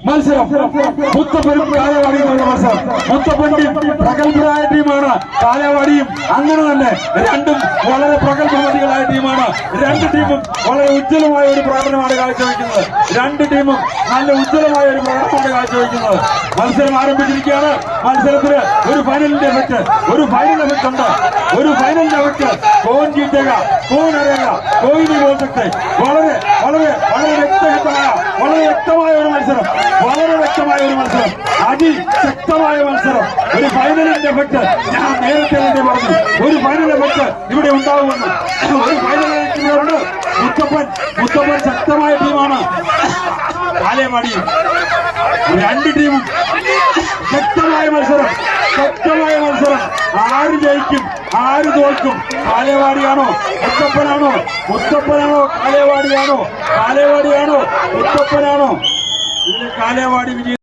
മത്സരം മുത്തപ്പനും കാലവാടിയുമുള്ള മത്സരം. മുത്തപ്പന്റെയും പ്രഗത്ഭരായ ടീമാണ്, കാലവാടിയും അങ്ങനെ തന്നെ രണ്ടും വളരെ പ്രഗത്ഭമതികളായ ടീമാണ്. രണ്ട് ടീമും വളരെ ഉജ്ജ്വലമായ ഒരു പ്രകടനമാണ് കാഴ്ചവെക്കുന്നത്. രണ്ട് ടീമും നല്ല ഉജ്ജ്വലമായ ഒരു പ്രകടനമാണ് കാഴ്ചവെക്കുന്നത്. മത്സരം ആരംഭിച്ചിരിക്കുകയാണ്. മത്സരത്തിന് ഒരു ഫൈനലിന്റെ എഫക്ട് ഉണ്ട്. ഒരു ഫൈനലിന്റെ എഫക്ട് കോൺ ജീത്തേക, കോൺ അറിയുക, കോയിനി ബോൾ सकते. വളരെ വളരെ വളരെ വ്യക്തമായ ഒരു മത്സരം, വളരെ വ്യക്തമായ ഒരു മത്സരം, അതിശക്തമായ മത്സരം. ഒരു ഫൈനലിന്റെ എഫക്ട് ഞാൻ നേരത്തെ തന്നെ പറഞ്ഞു. ഒരു ഫൈനൽ എഫക്ട് ഇവിടെ ഉണ്ടാവുമെന്ന്. ഒരു ഫൈനൽ എഫക്ട് ഇവിടെ ഉണ്ട്. മുത്തപ്പൻ ശക്തമായ ടീമാണ്. കാലേവാടിയും രണ്ട് ടീമും ശക്തമായ മത്സരം. ആര് ജയിക്കും, ആര് തോൽക്കും? കാലേവാടിയാണോ മുത്തപ്പനാണോ? കാലേവാടിയാണോ മുത്തപ്പനാണോ? ഇതിൽ കാലേവാടി വിജയം.